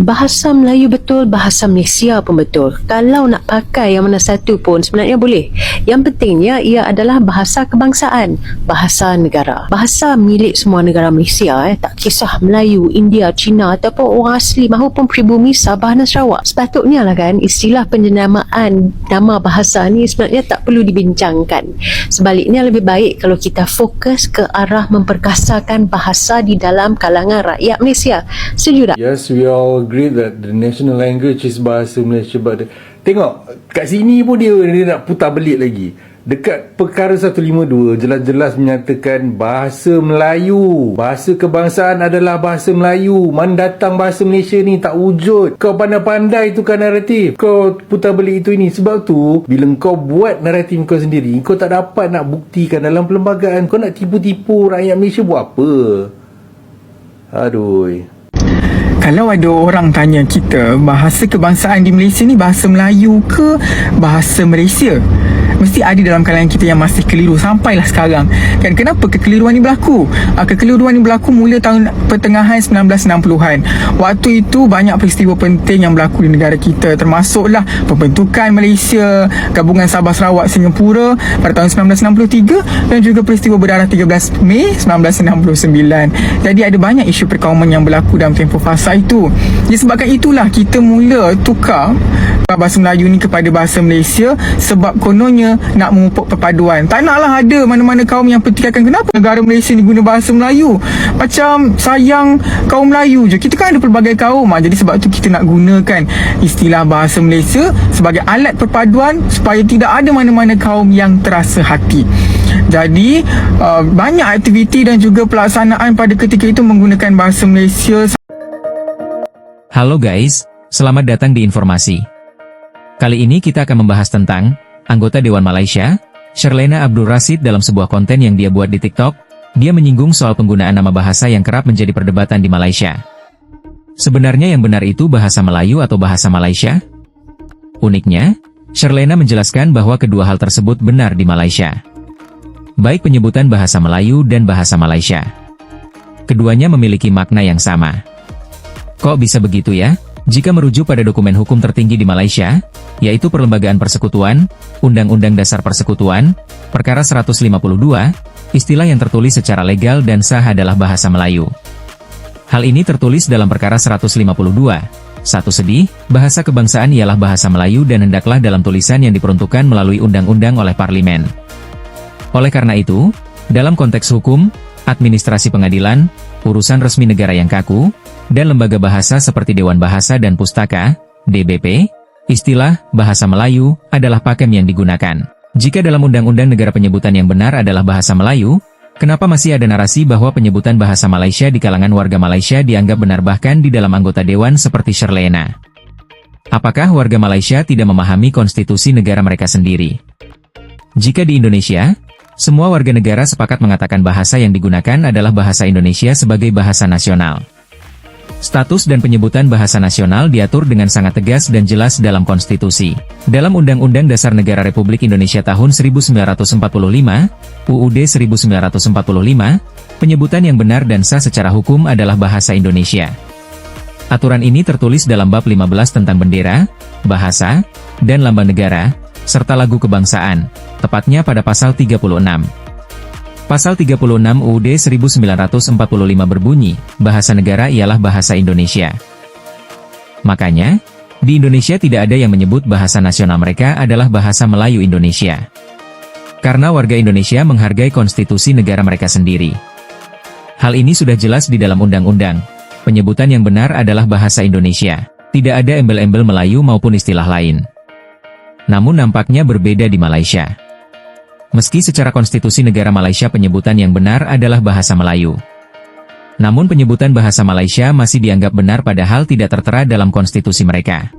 Bahasa Melayu betul, bahasa Malaysia pun betul. Kalau nak pakai yang mana satu pun sebenarnya boleh. Yang pentingnya ia adalah bahasa kebangsaan, bahasa negara. Bahasa milik semua negara Malaysia, tak kisah Melayu, India, Cina ataupun orang asli maupun pribumi Sabah dan Sarawak. Sepatutnya lah kan istilah penjenamaan nama bahasa ni sebenarnya tak perlu dibincangkan. Sebaliknya lebih baik kalau kita fokus ke arah memperkasakan bahasa di dalam kalangan rakyat Malaysia. Setuju tak? Yes, we all agree that the national language is bahasa Malaysia, but tengok kat sini pun dia nak putar belit lagi. Dekat perkara 152 jelas-jelas menyatakan bahasa Melayu, bahasa kebangsaan adalah bahasa Melayu. Mana datang bahasa Malaysia ni tak wujud. Kau pandai-pandai tukar naratif, kau putar belit itu ini. Sebab tu bila kau buat naratif kau sendiri, kau tak dapat nak buktikan dalam perlembagaan. Kau nak tipu-tipu rakyat Malaysia buat apa? Aduh. Kalau ada orang tanya kita, bahasa kebangsaan di Malaysia ni bahasa Melayu ke bahasa Malaysia? Mesti ada dalam kalangan kita yang masih keliru sampailah sekarang. Kan kenapa kekeliruan ni berlaku? Kekeliruan ni berlaku mula tahun pertengahan 1960-an. Waktu itu banyak peristiwa penting yang berlaku di negara kita, termasuklah pembentukan Malaysia, gabungan Sabah Sarawak Singapura pada tahun 1963 dan juga peristiwa berdarah 13 Mei 1969. Jadi ada banyak isu perkauman yang berlaku dalam tempoh fasa itu. Disebabkan itulah kita mula tukar bahasa Melayu ni kepada bahasa Malaysia, sebab kononnya nak memupuk perpaduan. Tak naklah ada mana-mana kaum yang pertikaikan kenapa negara Malaysia ni guna bahasa Melayu. Macam sayang kaum Melayu je. Kita kan ada pelbagai kaum. Jadi sebab tu kita nak gunakan istilah bahasa Malaysia sebagai alat perpaduan supaya tidak ada mana-mana kaum yang terasa hati. Jadi banyak aktiviti dan juga pelaksanaan pada ketika itu menggunakan bahasa Malaysia. Halo guys, selamat datang di informasi. Kali ini kita akan membahas tentang anggota Dewan Malaysia, Sherlena Abdul Rashid. Dalam sebuah konten yang dia buat di TikTok, dia menyinggung soal penggunaan nama bahasa yang kerap menjadi perdebatan di Malaysia. Sebenarnya yang benar itu bahasa Melayu atau bahasa Malaysia? Uniknya, Sherlena menjelaskan bahwa kedua hal tersebut benar di Malaysia. Baik penyebutan bahasa Melayu dan bahasa Malaysia. Keduanya memiliki makna yang sama. Kok bisa begitu ya? Jika merujuk pada dokumen hukum tertinggi di Malaysia, yaitu Perlembagaan Persekutuan, Undang-Undang Dasar Persekutuan, Perkara 152, istilah yang tertulis secara legal dan sah adalah bahasa Melayu. Hal ini tertulis dalam Perkara 152. Satu sedih, bahasa kebangsaan ialah bahasa Melayu dan hendaklah dalam tulisan yang diperuntukkan melalui undang-undang oleh Parlimen. Oleh karena itu, dalam konteks hukum, administrasi pengadilan, urusan resmi negara yang kaku, dan lembaga bahasa seperti Dewan Bahasa dan Pustaka, DBP, istilah bahasa Melayu adalah pakem yang digunakan. Jika dalam undang-undang negara penyebutan yang benar adalah bahasa Melayu, kenapa masih ada narasi bahwa penyebutan bahasa Malaysia di kalangan warga Malaysia dianggap benar bahkan di dalam anggota dewan seperti Sherlena? Apakah warga Malaysia tidak memahami konstitusi negara mereka sendiri? Jika di Indonesia, semua warga negara sepakat mengatakan bahasa yang digunakan adalah bahasa Indonesia sebagai bahasa nasional. Status dan penyebutan bahasa nasional diatur dengan sangat tegas dan jelas dalam konstitusi. Dalam Undang-Undang Dasar Negara Republik Indonesia tahun 1945, UUD 1945, penyebutan yang benar dan sah secara hukum adalah bahasa Indonesia. Aturan ini tertulis dalam bab 15 tentang bendera, bahasa, dan lambang negara, serta lagu kebangsaan, tepatnya pada pasal 36. Pasal 36 UUD 1945 berbunyi, bahasa negara ialah bahasa Indonesia. Makanya, di Indonesia tidak ada yang menyebut bahasa nasional mereka adalah bahasa Melayu Indonesia. Karena warga Indonesia menghargai konstitusi negara mereka sendiri. Hal ini sudah jelas di dalam undang-undang. Penyebutan yang benar adalah bahasa Indonesia. Tidak ada embel-embel Melayu maupun istilah lain. Namun nampaknya berbeda di Malaysia. Meski secara konstitusi negara Malaysia penyebutan yang benar adalah bahasa Melayu. Namun penyebutan bahasa Malaysia masih dianggap benar padahal tidak tertera dalam konstitusi mereka.